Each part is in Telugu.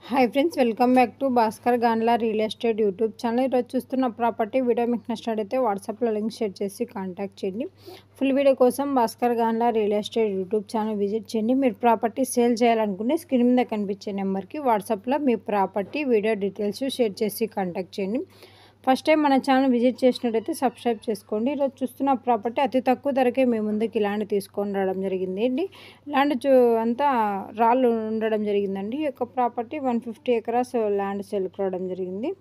Hi friends, welcome back to Bhaskar Gandla real estate YouTube channel. ఈరోజు చూస్తున్న ప్రాపర్టీ వీడియో మీకు నచ్చినట్లయితే వాట్సాప్లో లింక్ షేర్ చేసి కాంటాక్ట్ చేయండి. ఫుల్ వీడియో కోసం Bhaskar Gandla real estate YouTube channel visit చేయండి. మీరు ప్రాపర్టీ సేల్ చేయాలనుకుంటే స్క్రీన్ మీద కనిపించే నెంబర్కి వాట్సాప్లో మీ ప్రాపర్టీ వీడియో డీటెయిల్స్ షేర్ చేసి కాంటాక్ట్ చేయండి. ఫస్ట్ టైం మన ఛానల్ విజిట్ చేసినట్టయితే సబ్స్క్రైబ్ చేసుకోండి. ఈరోజు చూస్తున్న ప్రాపర్టీ అతి తక్కువ ధరకే మీ ముందుకి ల్యాండ్ తీసుకొని రావడం జరిగింది అండి. ల్యాండ్ అంతా రాళ్ళు ఉండడం జరిగిందండి. ఈ యొక్క ప్రాపర్టీ 150 ఎకరాస్ ల్యాండ్ సేల్కి రావడం జరిగింది.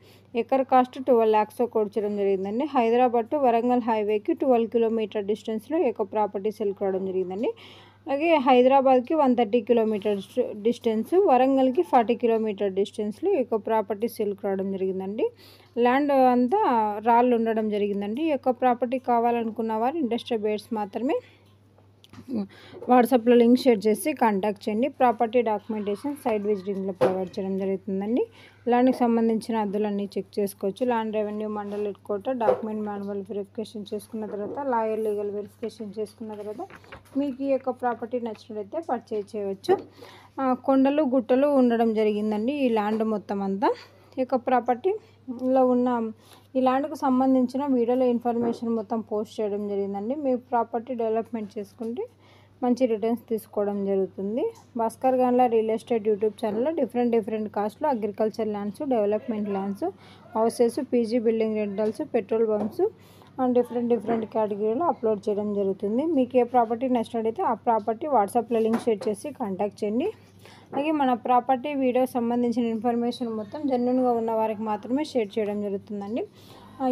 ఎకర్ కాస్ట్ 12 lakhs కొడ్చడం జరిగిందండి. హైదరాబాద్ టు వరంగల్ హైవేకి 12 కిలోమీటర్ డిస్టెన్స్లో ఈ యొక్క ప్రాపర్టీ సేల్కి రావడం జరిగిందండి. అలాగే హైదరాబాద్కి 130 కిలోమీటర్స్ డిస్టెన్స్, వరంగల్కి 40 కిలోమీటర్ డిస్టెన్స్లో ఈ యొక్క ప్రాపర్టీ సేల్కి రావడం జరిగిందండి. ల్యాండ్ అంతా రాళ్ళు ఉండడం జరిగిందండి. ఈ యొక్క ప్రాపర్టీ కావాలనుకున్న వారు ఇండస్ట్రియల్ బేర్స్ మాత్రమే వాట్సాప్లో లింక్ షేర్ చేసి కాంటాక్ట్ చేయండి. ప్రాపర్టీ డాక్యుమెంటేషన్ సైట్ విజిటింగ్లో ప్రొవైడ్ చేయడం జరుగుతుందండి. ల్యాండ్కి సంబంధించిన అద్దులన్నీ చెక్ చేసుకోవచ్చు. Land revenue mandal head quarter document manual verification చేసుకున్న తర్వాత, లాయర్ లీగల్ వెరిఫికేషన్ చేసుకున్న తర్వాత మీకు ఈ యొక్క ప్రాపర్టీ నచ్చినట్లయితే పర్చేజ్ చేయవచ్చు. కొండలు గుట్టలు ఉండడం జరిగిందండి ఈ ల్యాండ్ మొత్తం అంతా. ఈ యొక్క ప్రాపర్టీలో ఉన్న ఈ ల్యాండ్కు సంబంధించిన వీడియోలో ఇన్ఫర్మేషన్ మొత్తం పోస్ట్ చేయడం జరిగిందండి. మీ ప్రాపర్టీ డెవలప్మెంట్ చేసుకుంటే మంచి రిటర్న్స్ తీసుకోవడం జరుగుతుంది. Bhaskar Gandla real estate YouTube ఛానల్లో డిఫరెంట్ కాస్ట్లో agriculture lands, development lands, houses, PG building rentals, petrol pumps and different కేటగిరీలో అప్లోడ్ చేయడం జరుగుతుంది. మీకు ఏ ప్రాపర్టీ నచ్చినట్లయితే ఆ ప్రాపర్టీ వాట్సాప్లో లింక్ షేర్ చేసి కాంటాక్ట్ చేయండి. అలాగే మన ప్రాపర్టీ వీడియో సంబంధించిన ఇన్ఫర్మేషన్ మొత్తం జెన్యూన్గా ఉన్న వారికి మాత్రమే షేర్ చేయడం జరుగుతుందండి.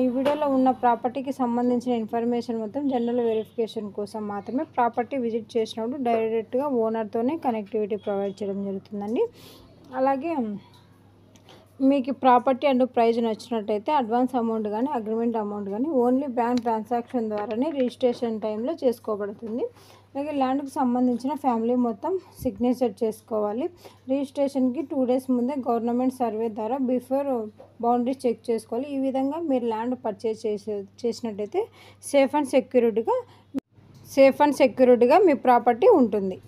ఈ వీడియోలో ఉన్న ప్రాపర్టీకి సంబంధించిన ఇన్ఫర్మేషన్ మొత్తం జనరల్ వెరిఫికేషన్ కోసం మాత్రమే. ప్రాపర్టీ విజిట్ చేసినప్పుడు డైరెక్ట్గా ఓనర్తోనే కనెక్టివిటీ ప్రొవైడ్ చేయడం జరుగుతుందండి. అలాగే మీకు ప్రాపర్టీ అండ్ ప్రైజ్ నచ్చినట్టయితే అడ్వాన్స్ అమౌంట్ కానీ అగ్రిమెంట్ అమౌంట్ కానీ ఓన్లీ బ్యాంక్ ట్రాన్సాక్షన్ ద్వారానే రిజిస్ట్రేషన్ టైంలో చేసుకోబడుతుంది. అలాగే ల్యాండ్కి సంబంధించిన ఫ్యామిలీ మొత్తం సిగ్నేచర్ చేసుకోవాలి. రిజిస్ట్రేషన్కి 2 days ముందే గవర్నమెంట్ సర్వే ద్వారా బిఫోర్ బౌండరీ చెక్ చేసుకోవాలి. ఈ విధంగా మీరు ల్యాండ్ పర్చేజ్ చేసినట్టయితే సేఫ్ అండ్ సెక్యూరిటీగా మీ ప్రాపర్టీ ఉంటుంది.